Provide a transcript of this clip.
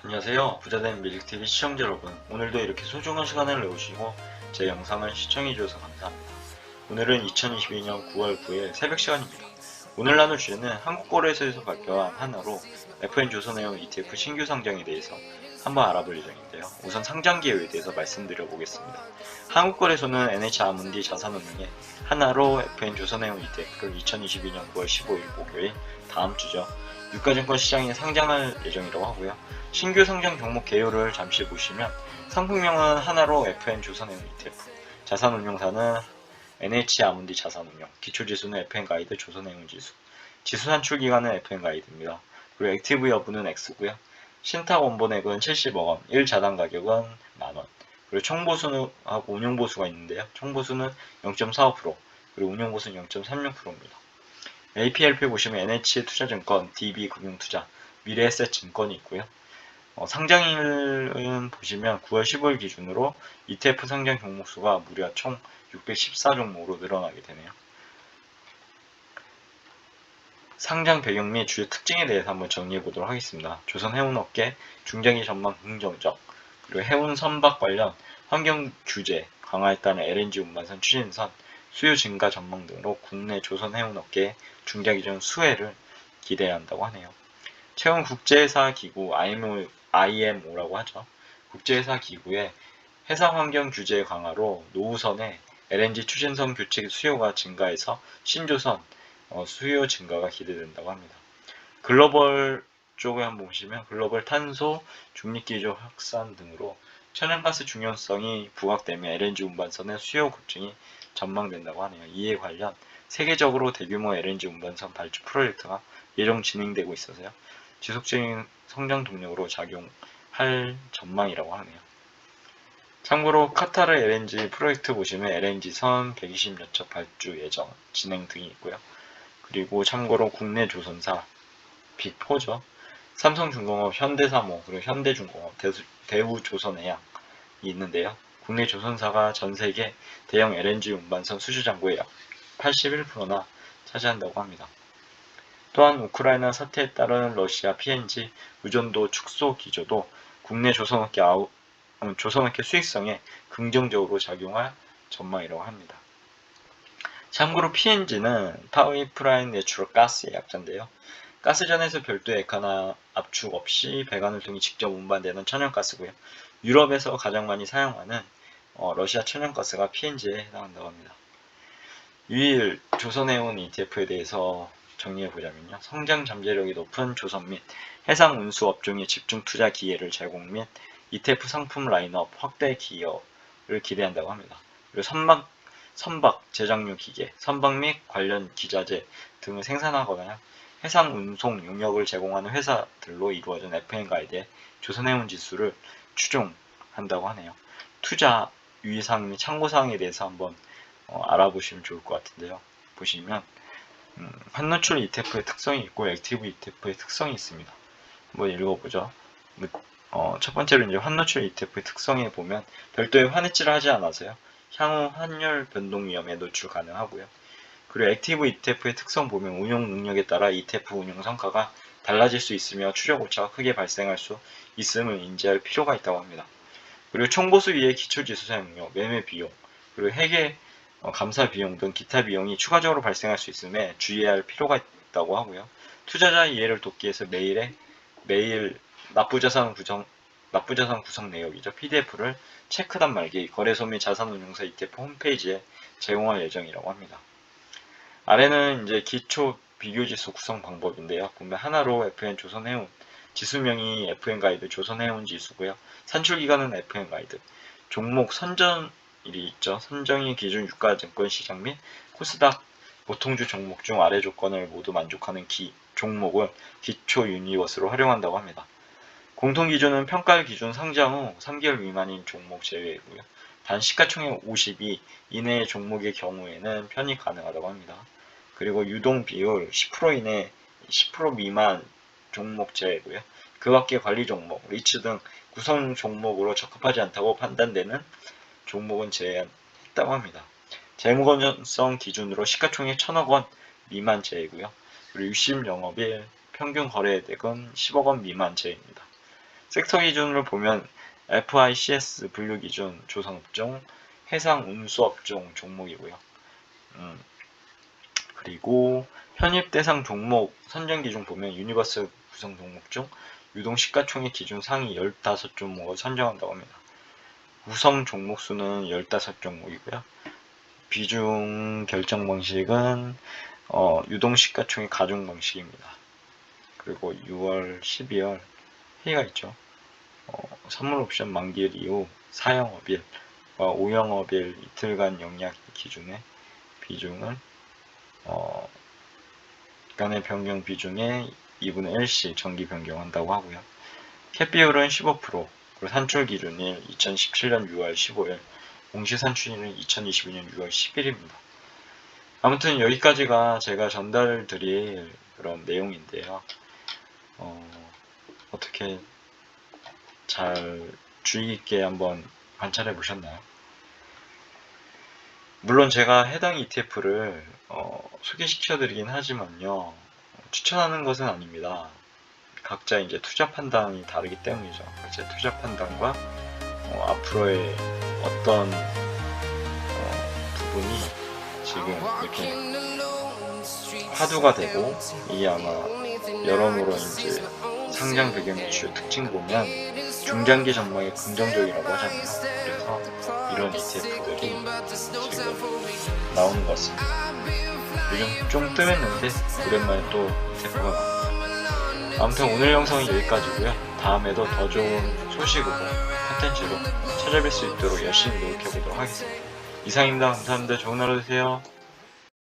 안녕하세요. 부자된 뮤직TV 시청자 여러분. 오늘도 이렇게 소중한 시간을 내오시고 제 영상을 시청해주셔서 감사합니다. 오늘은 2022년 9월 9일 새벽 시간입니다. 오늘 나눌 주제는 한국거래소에서 발표한 하나로 FN조선해운 ETF 신규 상장에 대해서 한번 알아볼 예정인데요. 우선 상장 기회에 대해서 말씀드려 보겠습니다. 한국거래소는 NH아무ndi 자산운용에 하나로 FN조선해운 ETF를 2022년 9월 15일 목요일 다음 주죠. 유가증권 시장에 상장할 예정이라고 하고요. 신규 상장 종목 개요를 잠시 보시면 상품명은 하나로 FN조선해운 ETF, 자산운용사는 NH아무ndi 자산운용, 기초지수는 FN가이드 조선해운지수, 지수 산출기간은 FN가이드입니다. 그리고 액티브 여부는 X고요. 신탁 원본액은 70억원, 1자당 가격은 만원, 그리고 총보수하고 운용보수가 있는데요. 총보수는 0.45%, 그리고 운용보수는 0.36%입니다. APLP 보시면 NH투자증권, DB금융투자, 미래에셋증권이 있고요. 상장일은 보시면 9월 15일 기준으로 ETF 상장 종목수가 무려 총 614종목으로 늘어나게 되네요. 상장 배경 및 주요 특징에 대해서 한번 정리해 보도록 하겠습니다. 조선 해운업계 중장기 전망 긍정적, 그리고 해운 선박 관련 환경 규제 강화에 따른 LNG 운반선 추진선, 수요 증가 전망 등으로 국내 조선 해운업계의 중장기적 수혜를 기대한다고 하네요. 최근 국제회사 기구 IMO라고 하죠. 국제회사 기구의 해상 환경 규제 강화로 노후선의 LNG 추진선 교체 수요가 증가해서 신조선 수요 증가가 기대된다고 합니다. 글로벌 쪽에 한번 보시면 글로벌 탄소 중립기조 확산 등으로 천연가스 중요성이 부각되며 LNG 운반선의 수요 급증이 전망된다고 하네요. 이에 관련 세계적으로 대규모 LNG 운반선 발주 프로젝트가 예정 진행되고 있어서요. 지속적인 성장 동력으로 작용할 전망이라고 하네요. 참고로 카타르 LNG 프로젝트 보시면 LNG선 120여 척 발주 예정 진행 등이 있고요. 그리고 참고로 국내 조선사 빅4죠. 삼성중공업, 현대사모, 그리고 현대중공업, 대우조선해양이 있는데요. 국내 조선사가 전세계 대형 LNG 운반선 수주장고의 약 81%나 차지한다고 합니다. 또한 우크라이나 사태에 따른 러시아 PNG 의존도 축소 기조도 국내 조선업계 수익성에 긍정적으로 작용할 전망이라고 합니다. 참고로 PNG는 파이프라인 내추럴 가스의 약자인데요. 가스전에서 별도의 액화나 압축 없이 배관을 통해 직접 운반되는 천연가스고요. 유럽에서 가장 많이 사용하는 러시아 천연가스가 PNG에 해당한다고 합니다. 유일 조선해운 ETF에 대해서 정리해보자면요. 성장 잠재력이 높은 조선 및 해상 운수 업종의 집중 투자 기회를 제공 및 ETF 상품 라인업 확대 기여를 기대한다고 합니다. 그리고 선박 제작용 기계, 선박 및 관련 기자재 등을 생산하거나 해상 운송 용역을 제공하는 회사들로 이루어진 FN가이드의 조선해운 지수를 추종한다고 하네요. 투자 유의사항 및 참고사항에 대해서 한번 알아보시면 좋을 것 같은데요. 보시면 환노출 ETF의 특성이 있고 액티브 ETF의 특성이 있습니다. 한번 읽어보죠. 첫 번째로 이제 환노출 ETF의 특성에 보면 별도의 환해지를 하지 않아서요. 향후 환율 변동 위험에 노출 가능하고요. 그리고 액티브 ETF의 특성 보면 운용 능력에 따라 ETF 운용 성과가 달라질 수 있으며 추적 오차가 크게 발생할 수 있음을 인지할 필요가 있다고 합니다. 그리고 총보수 위의 기초지수 사용료, 매매 비용, 그리고 회계 감사 비용 등 기타 비용이 추가적으로 발생할 수 있음에 주의해야 할 필요가 있다고 하고요. 투자자 이해를 돕기 위해서 매일 납부자산 구성 내역이죠. PDF를 체크단 말기 거래소 및 자산운용사 ETF 홈페이지에 제공할 예정이라고 합니다. 아래는 이제 기초 비교지수 구성 방법인데요. 보면 하나로 FN 조선해운, 지수명이 FN가이드 조선해운 지수고요. 산출기간은 FN가이드, 종목 선정일이 있죠. 선정일 기준 유가증권 시장 및 코스닥 보통주 종목 중 아래 조건을 모두 만족하는 종목을 기초 유니버스로 활용한다고 합니다. 공통기준은 평가 기준 상장 후 3개월 미만인 종목 제외이고요. 단 시가총액 52 이내의 종목의 경우에는 편입 가능하다고 합니다. 그리고 유동 비율 10% 이내 10% 미만 종목 제외고요. 그 밖의 관리 종목, 리츠 등 구성 종목으로 적합하지 않다고 판단되는 종목은 제외했다고 합니다. 재무건전성 기준으로 시가총액 1,000억 원 미만 제외고요. 그리고 60영업일 평균 거래액은 10억 원 미만 제외입니다. 섹터 기준으로 보면 FICS 분류 기준 조선업종, 해상운수업종 종목이고요. 그리고 편입 대상 종목 선정 기준 보면 유니버스 구성 종목 중 유동 시가총액 기준 상위 15종목을 선정한다고 합니다. 구성 종목 수는 15종목이고요. 비중 결정 방식은 유동 시가총액 가중 방식입니다. 그리고 6월, 12월 회의가 있죠. 선물 옵션 만기일 이후 4영업일과 5영업일 이틀간 영약 기준의 비중을 간의 변경 비중의 2분의 1씩 정기 변경한다고 하고요. 캡 비율은 15%, 그리고 산출 기준일 2017년 6월 15일, 공시 산출일은 2022년 6월 10일입니다. 아무튼 여기까지가 제가 전달드릴 그런 내용인데요. 어떻게 잘 주의 깊게 한번 관찰해 보셨나요? 물론 제가 해당 ETF를 소개시켜 드리긴 하지만요, 추천하는 것은 아닙니다. 각자 이제 투자 판단이 다르기 때문이죠. 제 투자 판단과 앞으로의 어떤 부분이 지금 이렇게 화두가 되고, 이게 아마 여러모로 이제 상장 배경의 주요 특징 보면 중장기 전망이 긍정적이라고 하잖아요. 그래서 이런 ETF들이 지금 나오는 것 같습니다. 요즘 좀 뜸했는데 오랜만에 또 ETF가 나옵니다. 아무튼 오늘 영상은 여기까지고요. 다음에도 더 좋은 소식으로 컨텐츠로 찾아뵐 수 있도록 열심히 노력해보도록 하겠습니다. 이상입니다. 감사합니다. 좋은 하루 되세요.